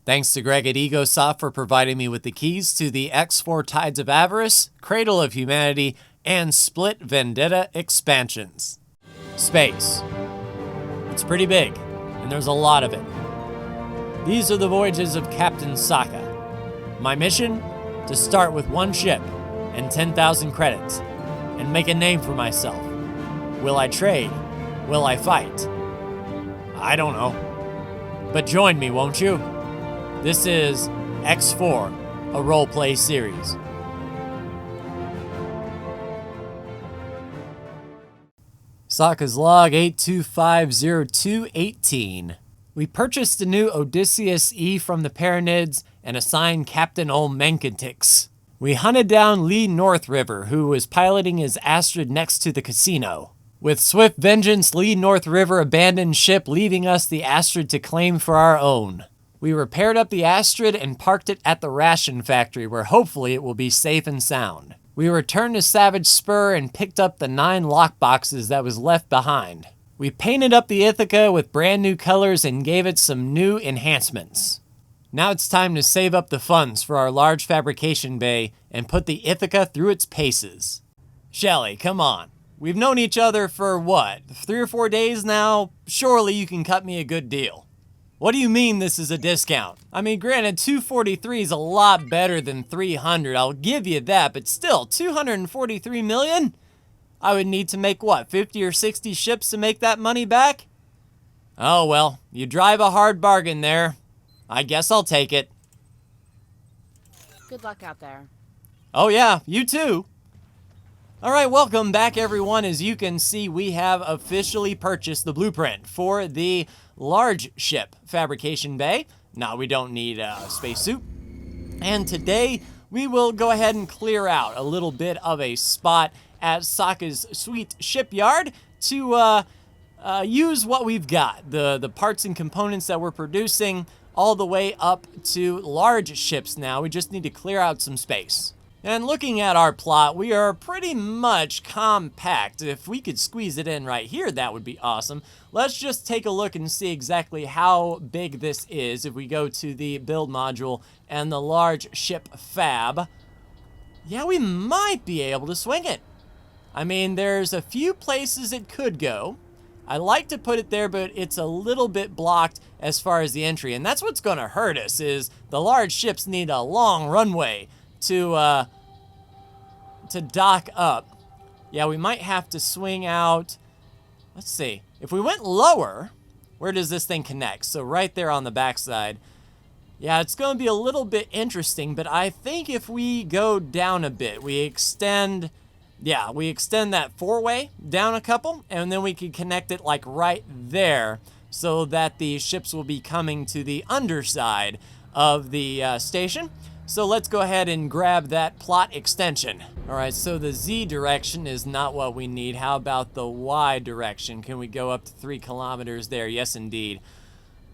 Thanks to Greg at EgoSoft for providing me with the keys to the X4 Tides of Avarice, Cradle of Humanity, and Split Vendetta expansions. Space. It's pretty big, and there's a lot of it. These are the voyages of Captain Saka. My mission? To start with one ship and 10,000 credits, and make a name for myself. Will I trade? Will I fight? I don't know. But join me, won't you? This is X4, a roleplay series. Saka's log 8250218. We purchased a new Odysseus E from the Paranids and assigned Captain Olmenkitix. We hunted down Lee North River, who was piloting his Astrid next to the casino. With swift vengeance, Lee North River abandoned ship, leaving us the Astrid to claim for our own. We repaired up the Astrid and parked it at the ration factory, where hopefully it will be safe and sound. We returned to Savage Spur and picked up the 9 lockboxes that was left behind. We painted up the Ithaca with brand new colors and gave it some new enhancements. Now it's time to save up the funds for our large fabrication bay and put the Ithaca through its paces. Shelly, come on. We've known each other for what, 3 or 4 days now? Surely you can cut me a good deal. What do you mean this is a discount? I mean, granted, 243 is a lot better than 300, I'll give you that, but still, 243 million? I would need to make what, 50 or 60 ships to make that money back? Oh well, you drive a hard bargain there. I guess I'll take it. Good luck out there. Oh yeah, you too. Alright, welcome back everyone. As you can see, we have officially purchased the blueprint for the large ship fabrication bay. Now we don't need a spacesuit. And today we will go ahead and clear out a little bit of a spot at Saka's sweet shipyard to use what we've got. The parts and components that we're producing all the way up to large ships now. We just need to clear out some space. And looking at our plot, we are pretty much compact. If we could squeeze it in right here, that would be awesome. Let's just take a look and see exactly how big this is. If we go to the build module and the large ship fab, yeah, we might be able to swing it. I mean, there's a few places it could go. I like to put it there, but it's a little bit blocked as far as the entry. And that's what's going to hurt us, is the large ships need a long runway to dock up. Yeah, we might have to swing out. Let's see. If we went lower, where does this thing connect? So right there on the backside. Yeah, it's going to be a little bit interesting, but I think if we go down a bit, we extend that 4-way down a couple, and then we could connect it like right there so that the ships will be coming to the underside of the station. So let's go ahead and grab that plot extension. All right, so the Z direction is not what we need. How about the Y direction? Can we go up to 3 kilometers there? Yes, indeed.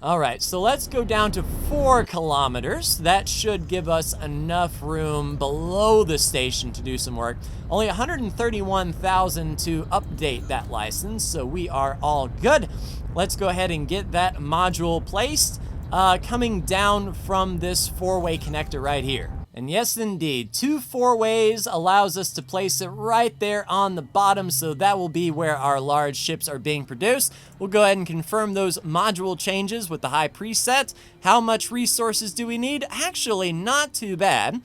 All right, so let's go down to 4 kilometers. That should give us enough room below the station to do some work. Only 131,000 to update that license, so we are all good. Let's go ahead and get that module placed. Coming down from this 4-way connector right here. And yes, indeed, 2 4-ways allows us to place it right there on the bottom, so that will be where our large ships are being produced. We'll go ahead and confirm those module changes with the high preset. How much resources do we need? Actually, not too bad.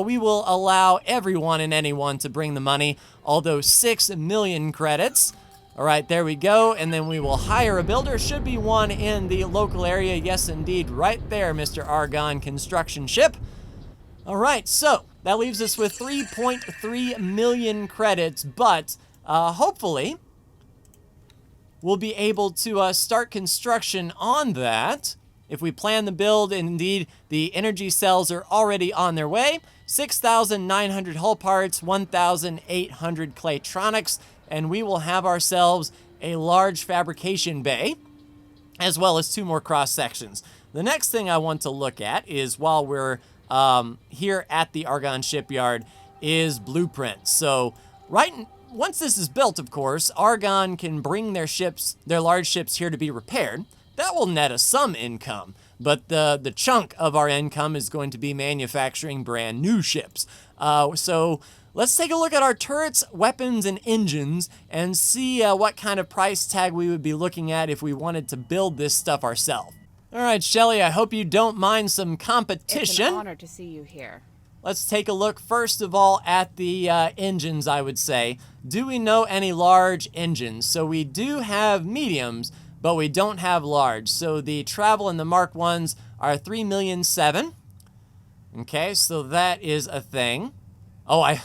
We will allow everyone and anyone to bring the money, although 6 million credits. All right, there we go, and then we will hire a builder. Should be one in the local area. Yes, indeed, right there, Mr. Argon Construction Ship. All right, so that leaves us with 3.3 million credits, but hopefully we'll be able to start construction on that. If we plan the build, and indeed the energy cells are already on their way. 6,900 hull parts, 1,800 Claytronics, and we will have ourselves a large fabrication bay, as well as 2 more cross sections. The next thing I want to look at is, while we're here at the Argon shipyard, is blueprints. So once this is built, of course, Argon can bring their large ships here to be repaired. That will net us some income. but the chunk of our income is going to be manufacturing brand new ships. So let's take a look at our turrets, weapons, and engines and see what kind of price tag we would be looking at if we wanted to build this stuff ourselves. All right, Shelly, I hope you don't mind some competition. It's an honor to see you here. Let's take a look first of all at the engines, I would say. Do we know any large engines? So we do have mediums, but we don't have large. So the Travel and the Mark 1s are 3,700,000. Okay, so that is a thing. Oh, I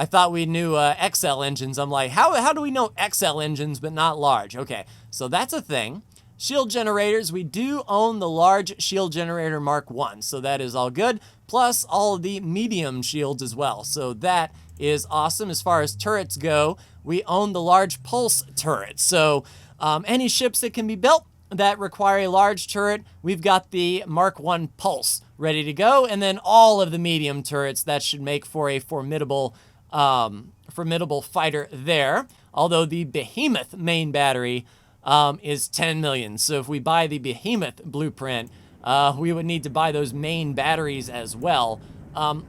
thought we knew XL engines. I'm like, how do we know XL engines but not large? Okay, so that's a thing. Shield generators, we do own the large shield generator Mark 1, so that is all good. Plus all of the medium shields as well, so that is awesome. As far as turrets go, we own the large pulse turret. So any ships that can be built that require a large turret, we've got the Mark 1 Pulse ready to go, and then all of the medium turrets that should make for a formidable fighter there. Although the Behemoth main battery is 10 million. So if we buy the Behemoth blueprint, we would need to buy those main batteries as well.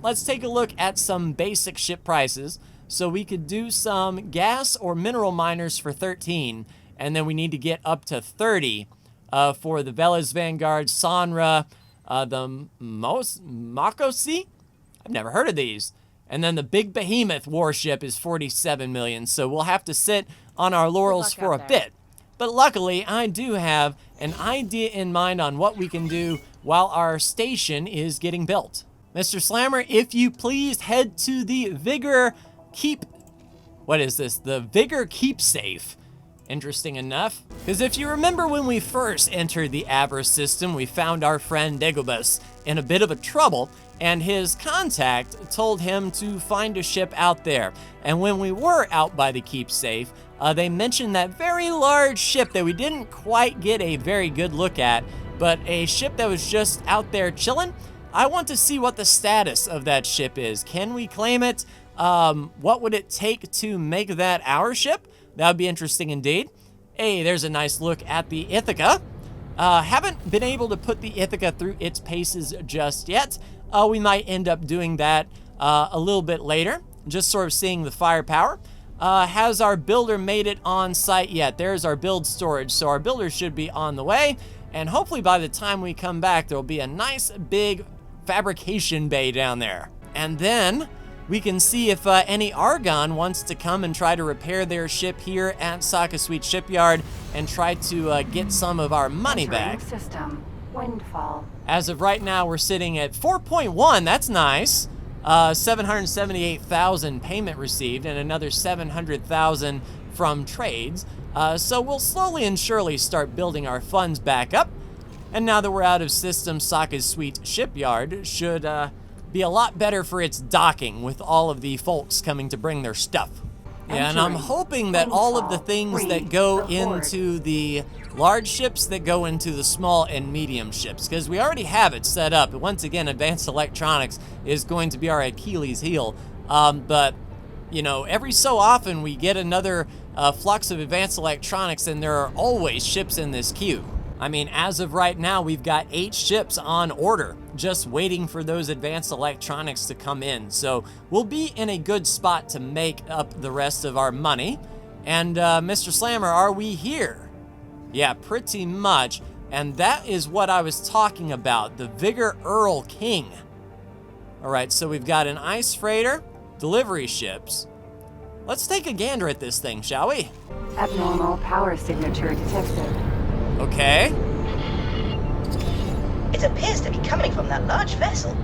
Let's take a look at some basic ship prices. So we could do some gas or mineral miners for 13, and then we need to get up to 30 for the Velas Vanguard, Sonra, the Makosi? I've never heard of these. And then the big Behemoth warship is 47 million. So we'll have to sit on our laurels for a bit. But luckily, I do have an idea in mind on what we can do while our station is getting built. Mr. Slammer, if you please head to the Vigor Keep... What is this? The Vigor Keep Safe. Interesting enough. Because if you remember when we first entered the Avarice system, we found our friend Dagobus in a bit of a trouble, and his contact told him to find a ship out there. And when we were out by the Keep Safe, they mentioned that very large ship that we didn't quite get a very good look at, but a ship that was just out there chilling. I want to see what the status of that ship is. Can we claim it? What would it take to make that our ship? That would be interesting indeed. Hey, there's a nice look at the Ithaca. Haven't been able to put the Ithaca through its paces just yet. We might end up doing that a little bit later, just sort of seeing the firepower. Has our builder made it on site yet? There's our build storage, so our builder should be on the way, and hopefully by the time we come back, there'll be a nice big fabrication bay down there. And then we can see if any Argon wants to come and try to repair their ship here at Saka Sweet Shipyard and try to get some of our money back. System. Windfall. As of right now, we're sitting at 4.1. That's nice. 778,000 payment received and another 700,000 from trades. So we'll slowly and surely start building our funds back up. And now that we're out of system, Saka's Sweet Shipyard should be a lot better for its docking with all of the folks coming to bring their stuff. Yeah, and I'm hoping that all of the things that go into the large ships that go into the small and medium ships, because we already have it set up. Once again, advanced electronics is going to be our Achilles heel. But, you know, every so often we get another flux of advanced electronics, and there are always ships in this queue. I mean, as of right now, we've got 8 ships on order, just waiting for those advanced electronics to come in. So we'll be in a good spot to make up the rest of our money. And Mr. Slammer, are we here? Yeah, pretty much. And that is what I was talking about, the Vigor Earl King. All right, so we've got an ice freighter, delivery ships. Let's take a gander at this thing, shall we? Abnormal power signature detected. Okay. It appears to be coming from that large vessel.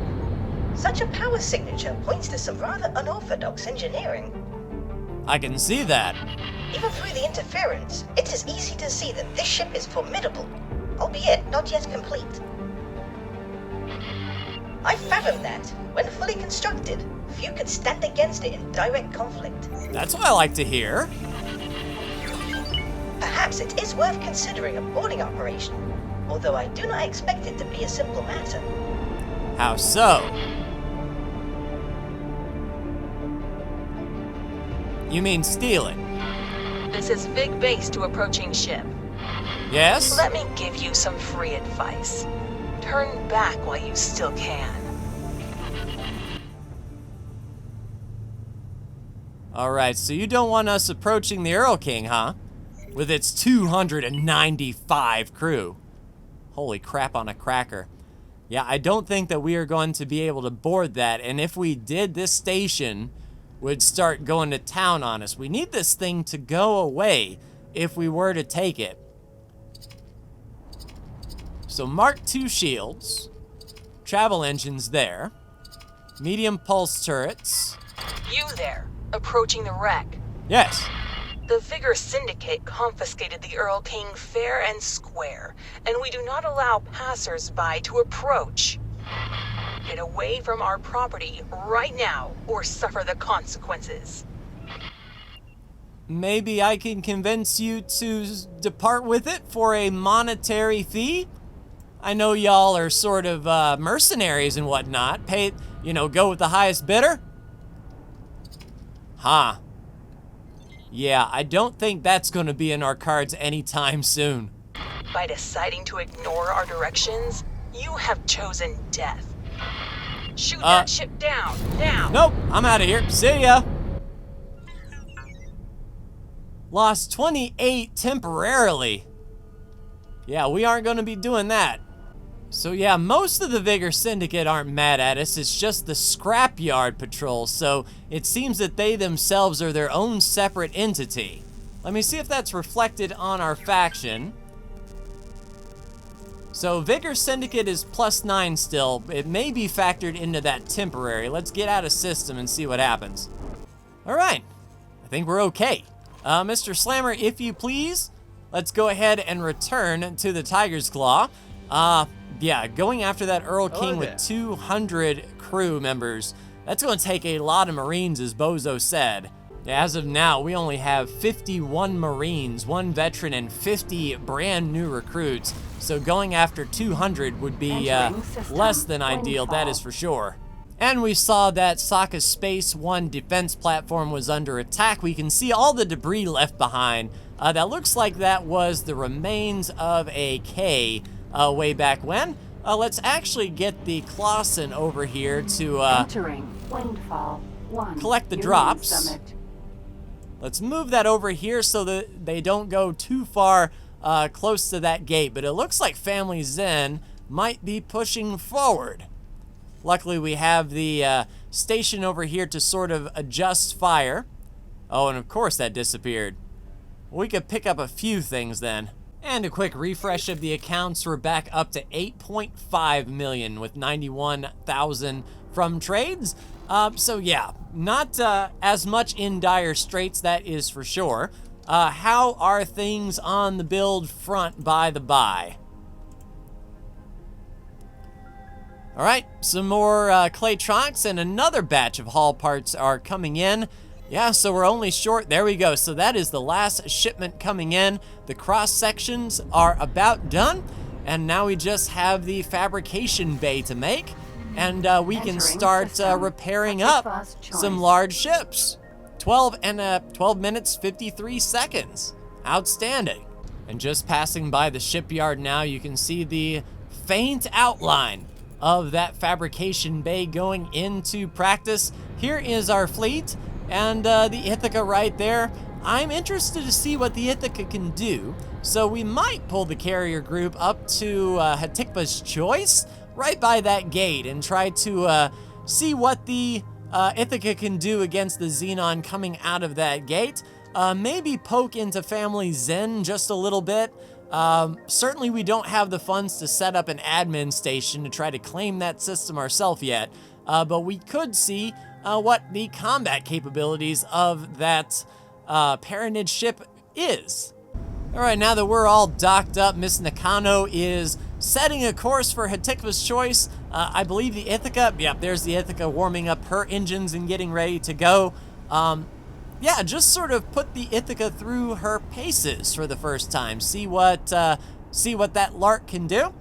Such a power signature points to some rather unorthodox engineering. I can see that. Even through the interference, it is easy to see that this ship is formidable, albeit not yet complete. I fathom that, when fully constructed, few could stand against it in direct conflict. That's what I like to hear. Perhaps it is worth considering a boarding operation, although I do not expect it to be a simple matter. How so? You mean stealing? This is Vig Base to approaching ship. Yes? Let me give you some free advice. Turn back while you still can. Alright, so you don't want us approaching the Earl King, huh? With its 295 crew. Holy crap on a cracker. Yeah, I don't think that we are going to be able to board that, and if we did, this station would start going to town on us. We need this thing to go away if we were to take it. So Mark II shields, travel engines there, medium pulse turrets. You there, approaching the wreck. Yes. The Vigor Syndicate confiscated the Earl King fair and square, and we do not allow passers-by to approach. Get away from our property right now, or suffer the consequences. Maybe I can convince you to depart with it for a monetary fee? I know y'all are sort of mercenaries and whatnot. Pay, go with the highest bidder? Huh. Yeah, I don't think that's going to be in our cards anytime soon. By deciding to ignore our directions, you have chosen death. Shoot that ship down, now! Nope, I'm out of here. See ya! Lost 28 temporarily. Yeah, we aren't going to be doing that. So yeah, most of the Vigor Syndicate aren't mad at us, it's just the Scrapyard Patrol, so it seems that they themselves are their own separate entity. Let me see if that's reflected on our faction. So Vigor Syndicate is +9 still. It may be factored into that temporary. Let's get out of system and see what happens. All right, I think we're okay. Mr. Slammer, if you please, let's go ahead and return to the Tiger's Claw. Yeah, going after that Earl King with 200 crew members, that's going to take a lot of Marines, as Bozo said. As of now, we only have 51 Marines, 1 veteran, and 50 brand new recruits. So going after 200 would be less than ideal, that is for sure. And we saw that Sokka Space 1 defense platform was under attack. We can see all the debris left behind. That looks like that was the remains of a K way back when. Let's actually get the Clausen over here to Entering Windfall 1. collect the Union drops. Summit. Let's move that over here so that they don't go too far close to that gate. But it looks like Family Zen might be pushing forward. Luckily, we have the station over here to sort of adjust fire. Oh, and of course that disappeared. We could pick up a few things then. And a quick refresh of the accounts. We're back up to 8.5 million with 91,000 from trades. So yeah, not as much in dire straits, that is for sure. How are things on the build front by the by? All right, some more Claytronics and another batch of haul parts are coming in. Yeah, so we're only short, there we go. So that is the last shipment coming in. The cross sections are about done. And now we just have the fabrication bay to make. And we can start repairing up some large ships. 12 minutes, 53 seconds. Outstanding. And just passing by the shipyard now, you can see the faint outline of that fabrication bay going into practice. Here is our fleet. And the Ithaca right there. I'm interested to see what the Ithaca can do. So we might pull the carrier group up to Hatikva's Choice, right by that gate, and try to see what the Ithaca can do against the Xenon coming out of that gate. Maybe poke into Family Zen just a little bit. Certainly we don't have the funds to set up an admin station to try to claim that system ourselves yet. But we could see what the combat capabilities of that parentage ship is. All right, now that we're all docked up, Miss Nakano is setting a course for Hatikva's Choice. I believe the Ithaca, yep, there's the Ithaca warming up her engines and getting ready to go. Yeah, just sort of put the Ithaca through her paces for the first time. See what that Lark can do,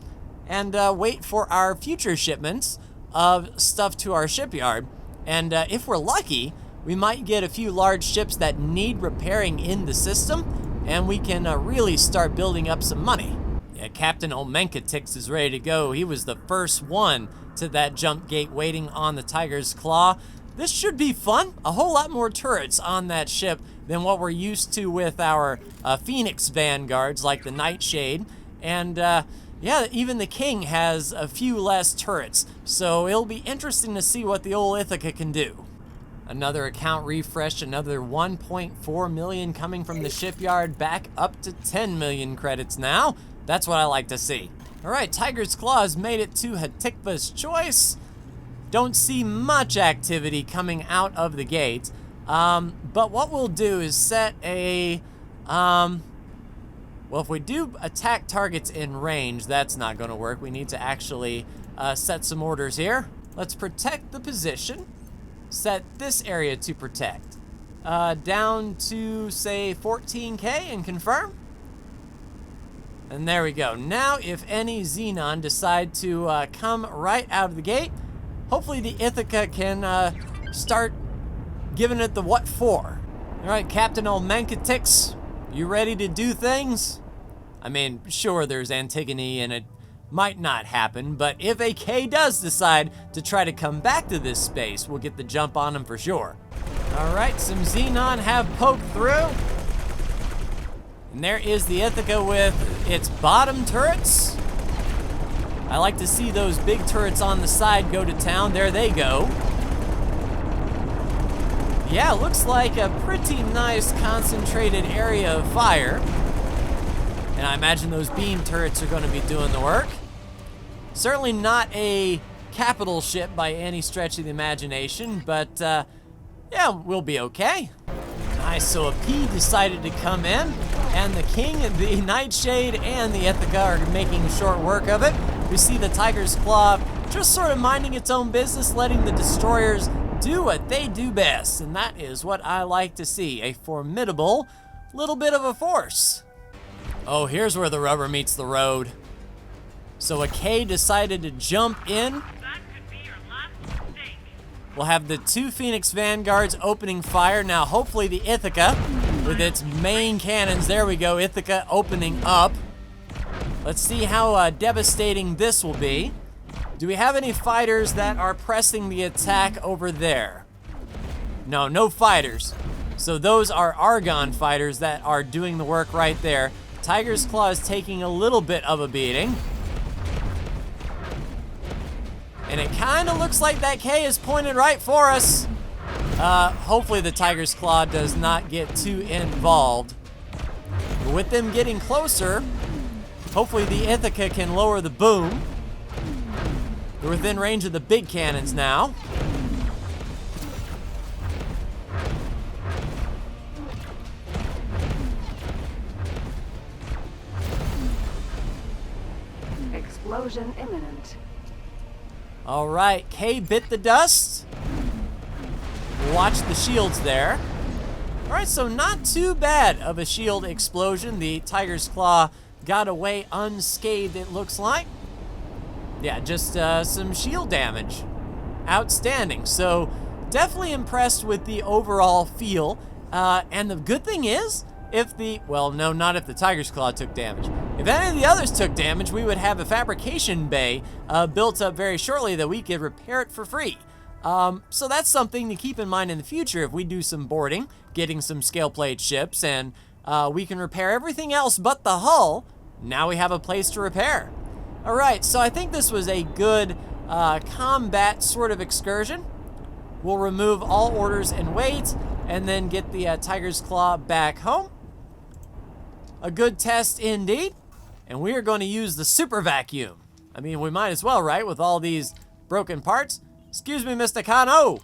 and wait for our future shipments of stuff to our shipyard. And if we're lucky, we might get a few large ships that need repairing in the system, and we can really start building up some money. Yeah, Captain Omenkatix is ready to go. He was the first one to that jump gate waiting on the Tiger's Claw. This should be fun. A whole lot more turrets on that ship than what we're used to with our Phoenix Vanguards like the Nightshade. And yeah, even the King has a few less turrets. So it'll be interesting to see what the old Ithaca can do. Another account refresh, another 1.4 million coming from the shipyard, back up to 10 million credits now. That's what I like to see. All right, Tiger's Claw has made it to Hatikva's Choice. Don't see much activity coming out of the gate. But what we'll do is set a, well, if we do attack targets in range, that's not gonna work. We need to actually set some orders here. Let's protect the position. Set this area to protect. Down to, say, 14K and confirm. And there we go. Now, if any Xenon decide to come right out of the gate, hopefully the Ithaca can start giving it the what for. All right, Captain Omenkatix, you ready to do things? I mean, sure, there's Antigone and it might not happen, but if a K does decide to try to come back to this space, we'll get the jump on him for sure. All right, some Xenon have poked through. And there is the Ithaca with its bottom turrets. I like to see those big turrets on the side go to town. There they go. Yeah, looks like a pretty nice concentrated area of fire. And I imagine those beam turrets are going to be doing the work. Certainly not a capital ship by any stretch of the imagination, but yeah, we'll be okay. Nice, so a P decided to come in, and the King, the Nightshade, and the Ithaca are making short work of it. We see the Tiger's Claw just sort of minding its own business, letting the destroyers do what they do best, and that is what I like to see, a formidable little bit of a force. Oh, here's where the rubber meets the road. So a K decided to jump in. We'll have the two Phoenix Vanguards opening fire. Now, hopefully the Ithaca with its main cannons. There we go, Ithaca opening up. Let's see how devastating this will be. Do we have any fighters that are pressing the attack over there? No, no fighters. So those are Argon fighters that are doing the work right there. Tiger's Claw is taking a little bit of a beating. And it kind of looks like that K is pointed right for us. Hopefully the Tiger's Claw does not get too involved. But with them getting closer, hopefully the Ithaca can lower the boom. We're within range of the big cannons now. Explosion imminent. All right, K bit the dust. Watch the shields there. All right, so not too bad of a shield explosion. The Tiger's Claw got away unscathed, it looks like. Yeah, just some shield damage. Outstanding. So definitely impressed with the overall feel. And the good thing is, if the, well, no, not if the Tiger's Claw took damage. If any of the others took damage, we would have a fabrication bay built up very shortly that we could repair it for free. So that's something to keep in mind in the future if we do some boarding, getting some scale plate ships, and we can repair everything else but the hull. Now we have a place to repair. All right, so I think this was a good combat sort of excursion. We'll remove all orders and wait, and then get the Tiger's Claw back home. A good test indeed. And we are going to use the super vacuum. I mean, we might as well, right, with all these broken parts. Excuse me, Mr. Kano.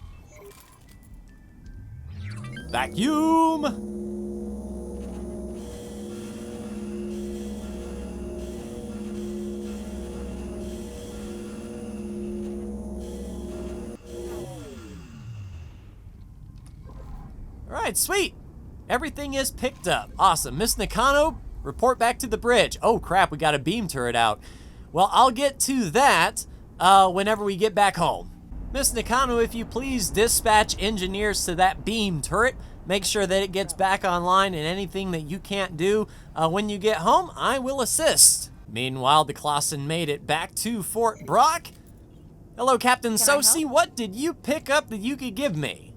Vacuum. All right, sweet. Everything is picked up. Awesome. Miss Nakano, report back to the bridge. Oh, crap, we got a beam turret out. Well, I'll get to that whenever we get back home. Miss Nakano, if you please dispatch engineers to that beam turret. Make sure that it gets back online, and anything that you can't do when you get home, I will assist. Meanwhile, the Clausen made it back to Fort Brock. Hello, Captain Sosi. What did you pick up that you could give me?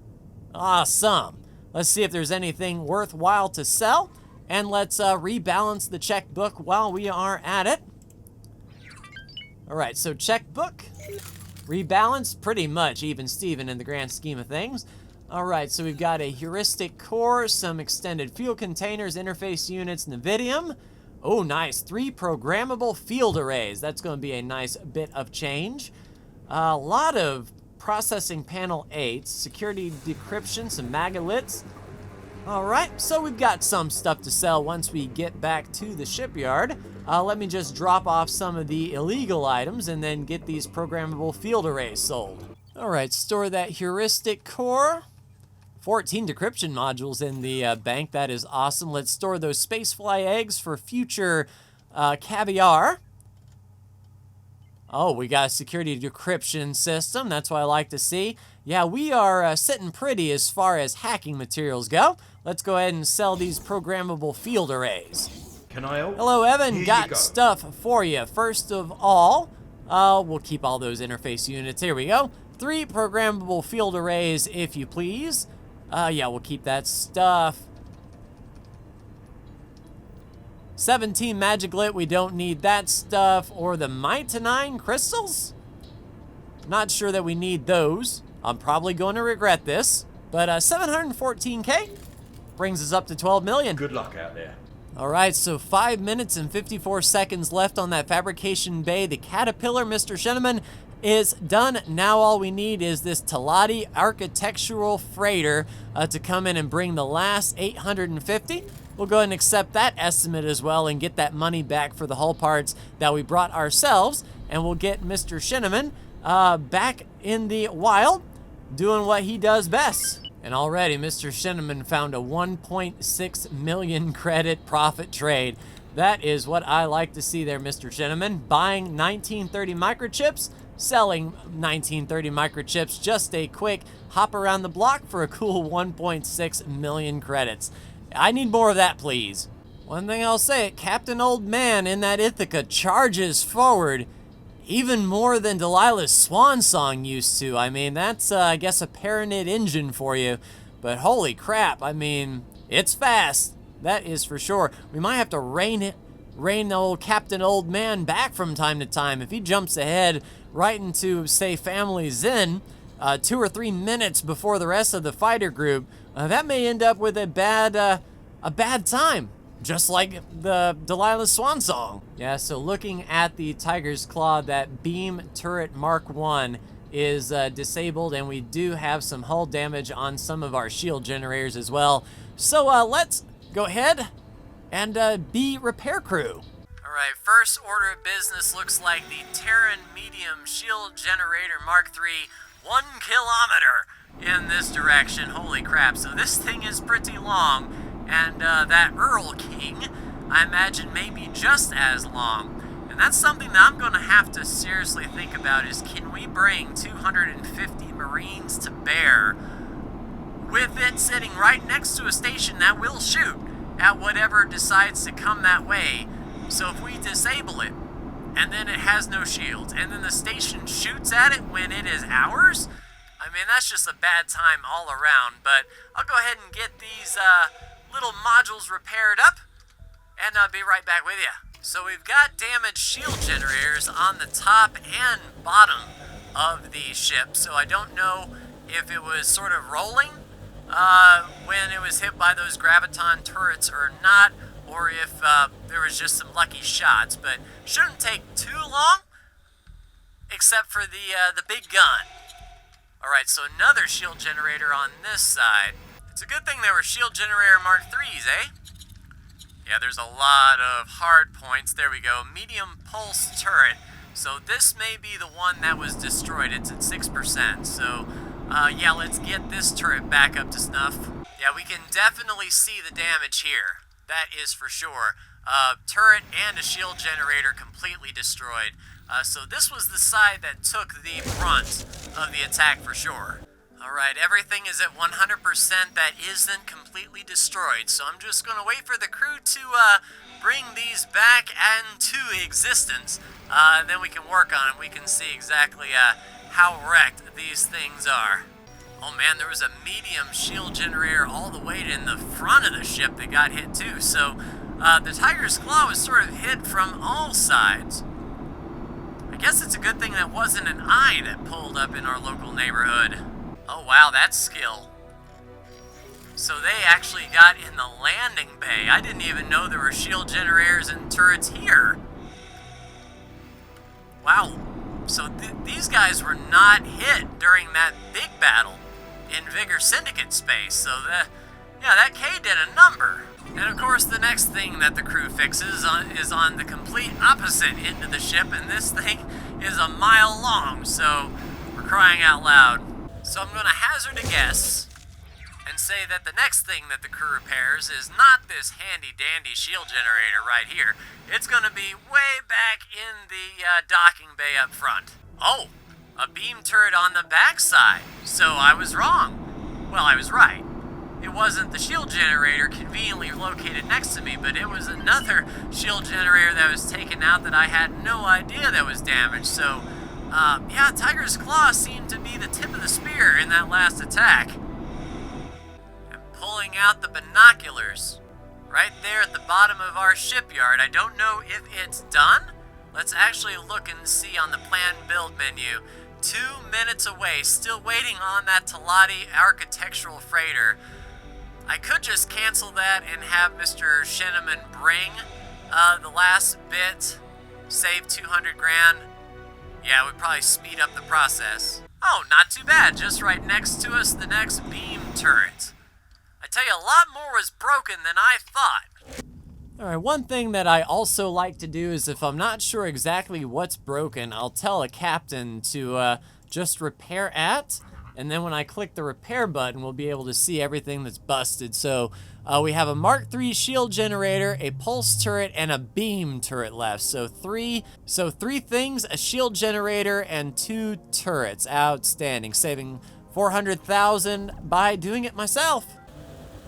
Awesome. Let's see if there's anything worthwhile to sell. And let's rebalance the checkbook while we are at it. All right, so checkbook, rebalance, pretty much even Steven in the grand scheme of things. All right, so we've got a heuristic core, some extended fuel containers, interface units, NVidia. Oh, nice, 3 programmable field arrays. That's going to be a nice bit of change. A lot of processing panel 8s, security decryption, some MacLeods. All right, so we've got some stuff to sell once we get back to the shipyard. Let me just drop off some of the illegal items and then get these programmable field arrays sold. All right, store that heuristic core. 14 decryption modules in the bank. That is awesome. Let's store those spacefly eggs for future caviar. Oh, we got a security decryption system. That's what I like to see. Yeah, we are sitting pretty as far as hacking materials go. Let's go ahead and sell these programmable field arrays. Can I help? Hello, Evan. Here you Got go. stuff for you. First of all, we'll keep all those interface units. Here we go. 3 programmable field arrays, if you please. Yeah, we'll keep that stuff. 17 magic lit, we don't need that stuff. Or the Mighty-9 crystals? Not sure that we need those. I'm probably going to regret this. But 714K brings us up to 12 million. Good luck out there. All right, so 5 minutes and 54 seconds left on that fabrication bay. The Caterpillar, Mr. Sheneman, is done. Now all we need is this Talati architectural freighter to come in and bring the last 850. We'll go ahead and accept that estimate as well and get that money back for the hull parts that we brought ourselves. And we'll get Mr. Sheneman back in the wild doing what he does best. And already Mr. Sheneman found a 1.6 million credit profit trade. That is what I like to see there, Mr. Sheneman. Buying 1930 microchips, selling 1930 microchips. Just a quick hop around the block for a cool 1.6 million credits. I need more of that, please. One thing I'll say, Captain Old Man in that Ithaca charges forward even more than Delilah's Swan Song used to. I mean, that's, I guess, a Paranid engine for you. But holy crap, I mean, it's fast. That is for sure. We might have to rein the old Captain Old Man back from time to time. If he jumps ahead right into, say, Family Zen, 2 or 3 minutes before the rest of the fighter group, that may end up with a bad time. Just like the Delilah Swan Song. Yeah, so looking at the Tiger's Claw, that beam turret Mark 1 is disabled, and we do have some hull damage on some of our shield generators as well. So let's go ahead and be repair crew. All right, first order of business looks like the Terran Medium Shield Generator Mark 3, 1 kilometer in this direction. Holy crap, so this thing is pretty long. And that Earl King, I imagine, may be just as long. And that's something that I'm going to have to seriously think about is, can we bring 250 Marines to bear with it sitting right next to a station that will shoot at whatever decides to come that way? So if we disable it, and then it has no shields, and then the station shoots at it when it is ours, I mean, that's just a bad time all around. But I'll go ahead and get these little modules repaired up, and I'll be right back with you. So we've got damaged shield generators on the top and bottom of the ship, so I don't know if it was sort of rolling when it was hit by those graviton turrets or not, or if there was just some lucky shots, but shouldn't take too long, except for the big gun. All right, so another shield generator on this side. It's a good thing there were shield generator Mark 3s, eh? Yeah, there's a lot of hard points. There we go. Medium pulse turret. So this may be the one that was destroyed. It's at 6%. So, yeah, let's get this turret back up to snuff. Yeah, we can definitely see the damage here. That is for sure. Turret and a shield generator completely destroyed. So this was the side that took the brunt of the attack for sure. Alright, everything is at 100% that isn't completely destroyed, so I'm just gonna wait for the crew to bring these back into existence. Then we can work on them. We can see exactly how wrecked these things are. Oh man, there was a medium shield generator all the way in the front of the ship that got hit too, so the Tiger's Claw was sort of hit from all sides. I guess it's a good thing that wasn't an eye that pulled up in our local neighborhood. Oh wow, that's skill. So they actually got in the landing bay. I didn't even know there were shield generators and turrets here. Wow. So these guys were not hit during that big battle in Vigor Syndicate space. So that K did a number. And of course the next thing that the crew fixes is on the complete opposite end of the ship, and this thing is a mile long, so we're crying out loud. So I'm going to hazard a guess and say that the next thing that the crew repairs is not this handy-dandy shield generator right here. It's going to be way back in the docking bay up front. Oh, a beam turret on the backside. So I was wrong. Well, I was right. It wasn't the shield generator conveniently located next to me, but it was another shield generator that was taken out that I had no idea that was damaged. So yeah, Tiger's Claw seemed to be the tip of the spear in that last attack. I'm pulling out the binoculars right there at the bottom of our shipyard. I don't know if it's done. Let's actually look and see on the plan build menu. 2 minutes away, still waiting on that Talati architectural freighter. I could just cancel that and have Mr. Shinneman bring the last bit, save 200 grand. Yeah, it would probably speed up the process. Oh, not too bad. Just right next to us, the next beam turret. I tell you, a lot more was broken than I thought. Alright, one thing that I also like to do is if I'm not sure exactly what's broken, I'll tell a captain to just repair at, and then when I click the repair button, we'll be able to see everything that's busted. So we have a Mark III shield generator, a pulse turret, and a beam turret left. So three things, a shield generator, and 2 turrets. Outstanding, saving 400,000 by doing it myself.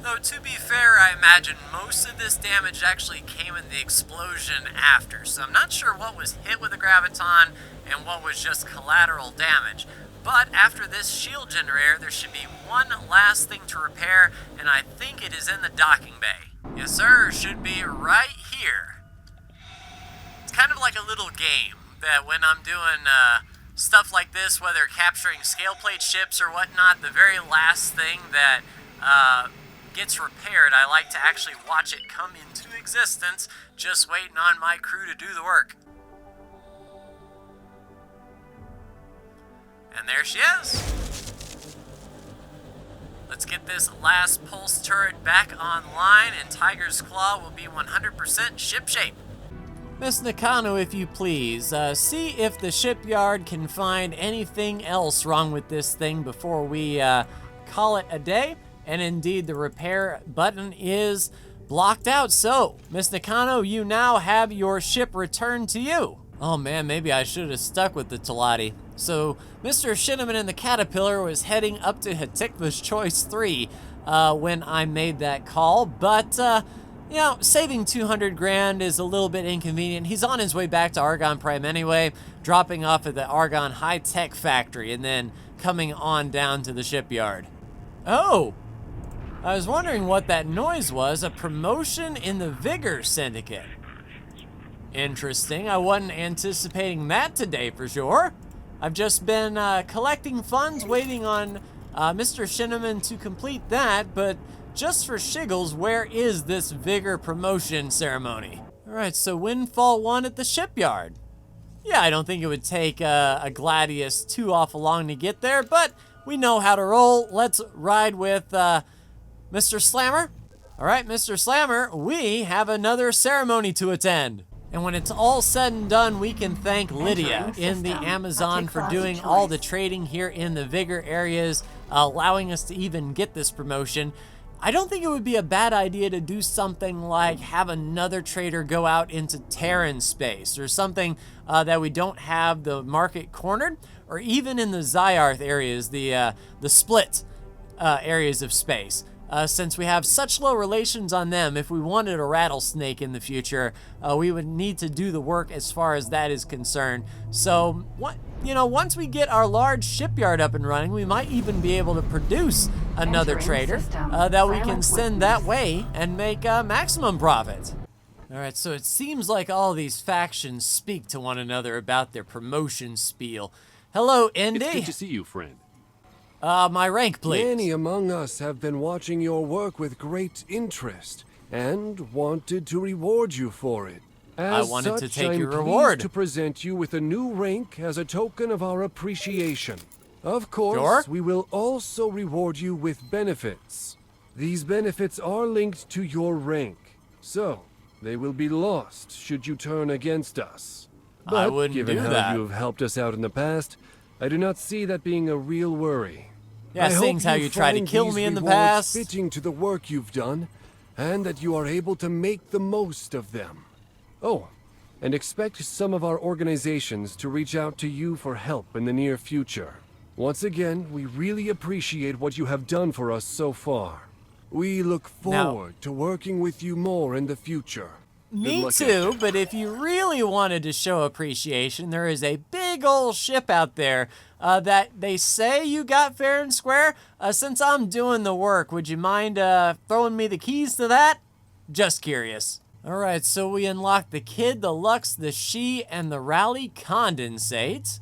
Though, to be fair, I imagine most of this damage actually came in the explosion after, so I'm not sure what was hit with the graviton and what was just collateral damage. But after this shield generator, there should be one last thing to repair, and I think it is in the docking bay. Yes, sir, should be right here. It's kind of like a little game that when I'm doing stuff like this, whether capturing scale plate ships or whatnot, the very last thing that gets repaired, I like to actually watch it come into existence, just waiting on my crew to do the work. And there she is. Let's get this last pulse turret back online, and Tiger's Claw will be 100% shipshape. Miss Nakano, if you please, see if the shipyard can find anything else wrong with this thing before we call it a day. And indeed, the repair button is blocked out. So, Miss Nakano, you now have your ship returned to you. Oh man, maybe I should have stuck with the Talati. So, Mr. Shinneman and the Caterpillar was heading up to Hatikva's Choice 3 when I made that call. But, you know, saving 200 grand is a little bit inconvenient. He's on his way back to Argon Prime anyway, dropping off at the Argon High Tech Factory and then coming on down to the shipyard. Oh! I was wondering what that noise was. A promotion in the Vigor Syndicate. Interesting. I wasn't anticipating that today for sure. I've just been collecting funds, waiting on Mr. Shinneman to complete that, but just for shiggles, where is this Vigor promotion ceremony? Alright, so Windfall 1 at the shipyard. Yeah, I don't think it would take a Gladius too awful long to get there, but we know how to roll. Let's ride with Mr. Slammer. All right, Mr. Slammer, we have another ceremony to attend. And when it's all said and done, we can thank Lydia in the Amazon for doing all the trading here in the Vigor areas, allowing us to even get this promotion. I don't think it would be a bad idea to do something like have another trader go out into Terran space or something that we don't have the market cornered, or even in the Zyarth areas, the split areas of space. Since we have such low relations on them, if we wanted a rattlesnake in the future, we would need to do the work as far as that is concerned. So, once we get our large shipyard up and running, we might even be able to produce another trader that we can send that way and make maximum profit. All right, so it seems like all these factions speak to one another about their promotion spiel. Hello, Indy. It's good to see you, friend. My rank, please. Many among us have been watching your work with great interest and wanted to reward you for it. I wanted to take your I'm reward. pleased to present you with a new rank as a token of our appreciation. Of course, Sure. we will also reward you with benefits. These benefits are linked to your rank, so they will be lost should you turn against us. But I wouldn't given do how that. you have helped us out in the past, I do not see that being a real worry. Yeah, I seeing hope how you tried to find kill these me in the rewards past. fitting to the work you've done, and that you are able to make the most of them. Oh, and expect some of our organizations to reach out to you for help in the near future. Once again, we really appreciate what you have done for us so far. We look forward to working with you more in the future. Me luck, too, but if you really wanted to show appreciation, there is a big old ship out there that they say you got fair and square. Since I'm doing the work, would you mind throwing me the keys to that? Just curious. All right, so we unlocked the Kid, the Lux, the She, and the Rally Condensate.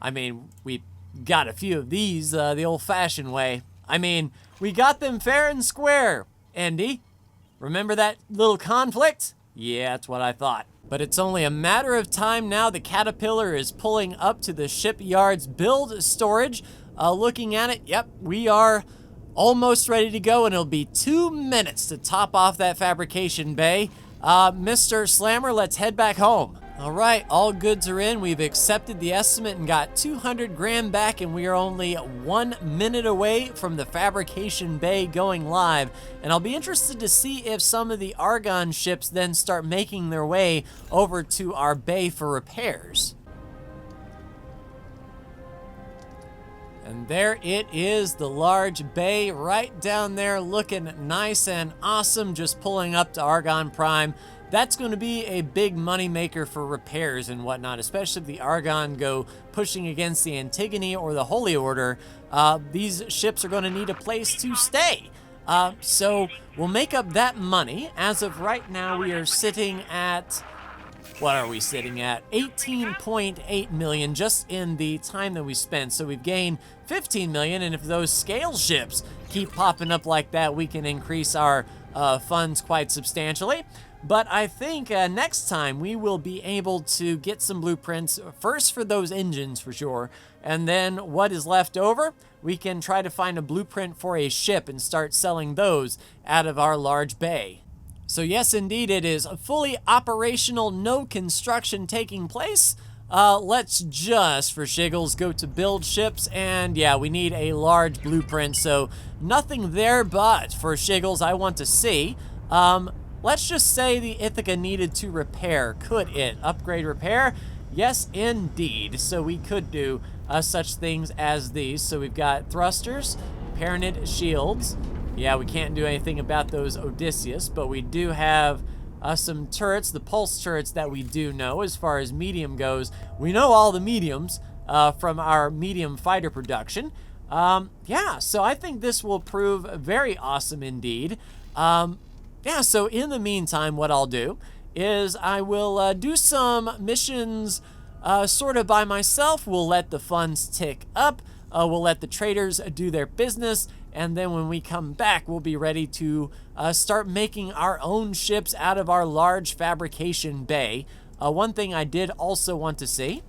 I mean, we got a few of these the old-fashioned way. I mean, we got them fair and square, Andy. Remember that little conflict? Yeah, that's what I thought. But it's only a matter of time now. The Caterpillar is pulling up to the shipyard's build storage. Looking at it, yep, we are almost ready to go, and it'll be 2 minutes to top off that fabrication bay. Mr. Slammer, let's head back home. All right, all goods are in. We've accepted the estimate and got 200 grand back, and we are only 1 minute away from the fabrication bay going live. And I'll be interested to see if some of the Argon ships then start making their way over to our bay for repairs. And there it is, the large bay right down there, looking nice and awesome, just pulling up to Argon Prime. That's going to be a big money maker for repairs and whatnot, especially if the Argon go pushing against the Antigone or the Holy Order. These ships are going to need a place to stay. So we'll make up that money. As of right now, we are sitting at... What are we sitting at? 18.8 million just in the time that we spent. So we've gained 15 million, and if those scale ships keep popping up like that, we can increase our funds quite substantially. But I think next time we will be able to get some blueprints, first for those engines for sure, and then what is left over, we can try to find a blueprint for a ship and start selling those out of our large bay. So yes, indeed, it is fully operational, no construction taking place. Let's just, for shiggles, go to build ships, and yeah, we need a large blueprint, so nothing there, but for shiggles, I want to see. Let's just say the Ithaca needed to repair. Could it? Upgrade repair? Yes, indeed. So we could do such things as these. So we've got thrusters, Paranid shields. Yeah, we can't do anything about those Odysseus, but we do have some turrets, the pulse turrets that we do know as far as medium goes. We know all the mediums from our medium fighter production. Yeah, so I think this will prove very awesome indeed. Yeah, so in the meantime, what I'll do is I will do some missions sort of by myself. We'll let the funds tick up. We'll let the traders do their business. And then when we come back, we'll be ready to start making our own ships out of our large fabrication bay. One thing I did also want to see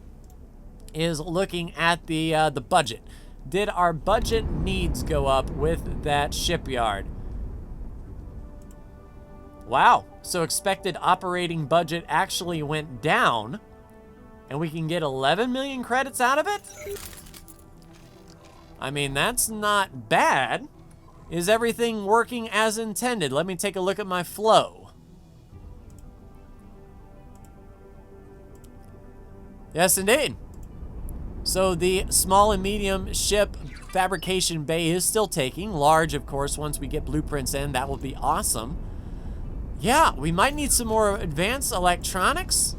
is looking at the budget. Did our budget needs go up with that shipyard? Wow, so expected operating budget actually went down, and we can get 11 million credits out of it? I mean, that's not bad. Is everything working as intended? Let me take a look at my flow. Yes, indeed. So the small and medium ship fabrication bay is still taking. Large, of course, once we get blueprints in, that will be awesome. Yeah, we might need some more advanced electronics,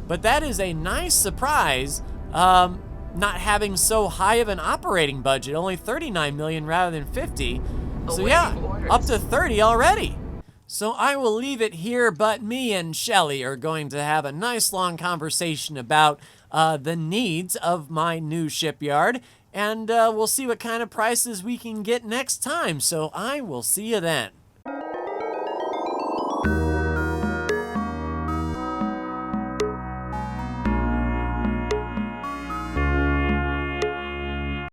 but that is a nice surprise, not having so high of an operating budget, only 39 million rather than 50. So yeah, up to 30 already. So I will leave it here, but me and Shelly are going to have a nice long conversation about the needs of my new shipyard, and we'll see what kind of prices we can get next time. So I will see you then.